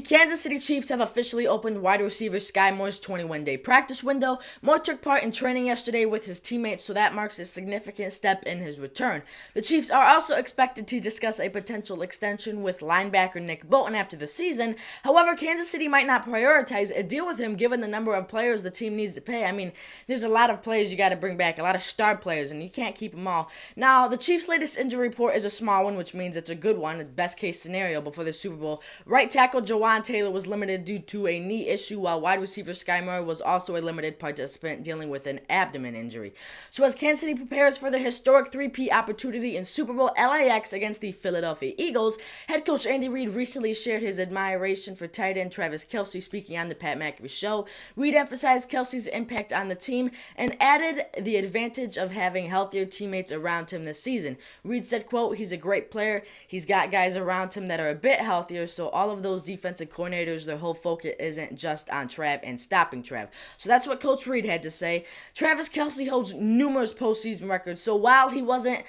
Kansas City Chiefs have officially opened wide receiver Skyy Moore's 21-day practice window. Moore took part in training yesterday with his teammates, so that marks a significant step in his return. The Chiefs are also expected to discuss a potential extension with linebacker Nick Bolton after the season. However, Kansas City might not prioritize a deal with him given the number of players the team needs to pay. I mean, there's a lot of players you got to bring back, a lot of star players, and you can't keep them all. Now, the Chiefs' latest injury report is a small one, which means it's a good one, the best case scenario before the Super Bowl. Right tackle Jawan Taylor was limited due to a knee issue, while wide receiver Skyy Moore was also a limited participant dealing with an abdomen injury. So as Kansas City prepares for the historic three-peat opportunity in Super Bowl LAX against the Philadelphia Eagles, head coach Andy Reid recently shared his admiration for tight end Travis Kelce speaking on the Pat McAfee Show. Reid emphasized Kelce's impact on the team and added the advantage of having healthier teammates around him this season. Reid said, quote, "He's a great player. He's got guys around him that are a bit healthier, so all of those defensive coordinators, their whole focus isn't just on Trav and stopping Trav." So that's what Coach Reid had to say. Travis Kelce holds numerous postseason records, so while he wasn't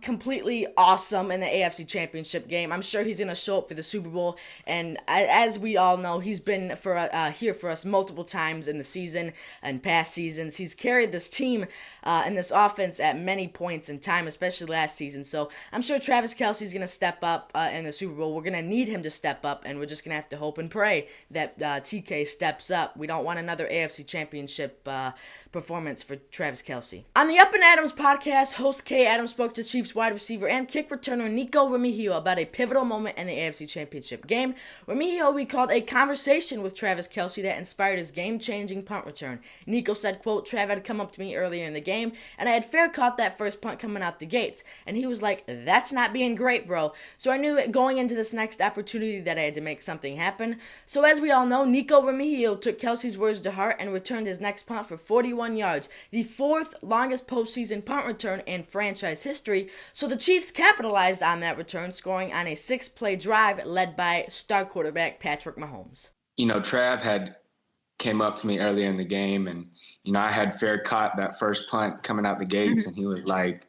completely awesome in the AFC Championship game, I'm sure he's going to show up for the Super Bowl. And as we all know, he's been here for us multiple times in the season and past seasons. He's carried this team and this offense at many points in time, especially last season. So I'm sure Travis Kelce is going to step up in the Super Bowl. We're going to need him to step up, and we're just going to have to hope and pray that TK steps up. We don't want another AFC Championship performance for Travis Kelce. On the Up and Adams podcast, host Kay Adams spoke to Chiefs wide receiver and kick returner Nico Remigio about a pivotal moment in the AFC Championship game. Remigio recalled a conversation with Travis Kelce that inspired his game-changing punt return. Nico said, quote, "Trav had come up to me earlier in the game, and I had fair caught that first punt coming out the gates. And he was like, 'That's not being great, bro.' So I knew going into this next opportunity that I had to make something happen." So as we all know, Nico Remigio took Kelce's words to heart and returned his next punt for 41 yards, the fourth longest postseason punt return in franchise history. So the Chiefs capitalized on that return, scoring on a 6-play drive led by star quarterback Patrick Mahomes. Trav had came up to me earlier in the game, and I had fair caught that first punt coming out the gates, and he was like,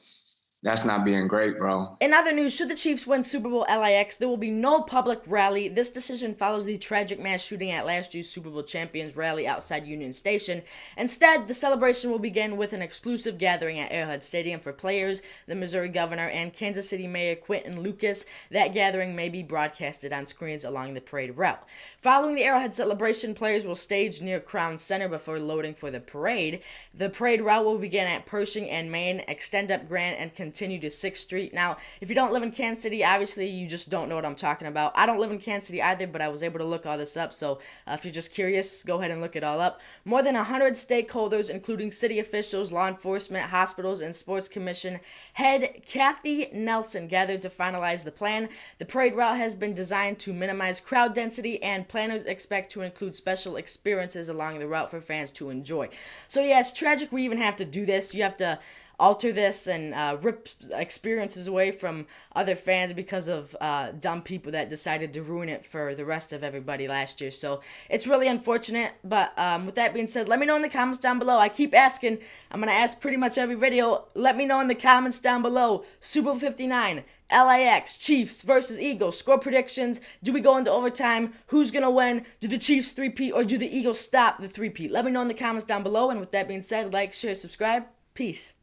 "That's not being great, bro." In other news, should the Chiefs win Super Bowl LAX, there will be no public rally. This decision follows the tragic mass shooting at last year's Super Bowl champions rally outside Union Station. Instead, the celebration will begin with an exclusive gathering at Arrowhead Stadium for players, the Missouri governor, and Kansas City Mayor Quinton Lucas. That gathering may be broadcasted on screens along the parade route. Following the Arrowhead celebration, players will stage near Crown Center before loading for the parade. The parade route will begin at Pershing and Main, extend up Grant, and continue to 6th Street. Now, if you don't live in Kansas City, obviously you just don't know what I'm talking about. I don't live in Kansas City either, but I was able to look all this up, so if you're just curious, go ahead and look it all up. More than 100 stakeholders, including city officials, law enforcement, hospitals, and sports commission head Kathy Nelson gathered to finalize the plan. The parade route has been designed to minimize crowd density, and planners expect to include special experiences along the route for fans to enjoy. So yeah, it's tragic we even have to do this. You have to alter this and rip experiences away from other fans because of dumb people that decided to ruin it for the rest of everybody last year. So it's really unfortunate. But with that being said, let me know in the comments down below. I keep asking. I'm going to ask pretty much every video. Let me know in the comments down below. Super Bowl 59. LAX, Chiefs versus Eagles. Score predictions. Do we go into overtime? Who's going to win? Do the Chiefs three-peat or do the Eagles stop the three-peat? Let me know in the comments down below. And with that being said, like, share, subscribe. Peace.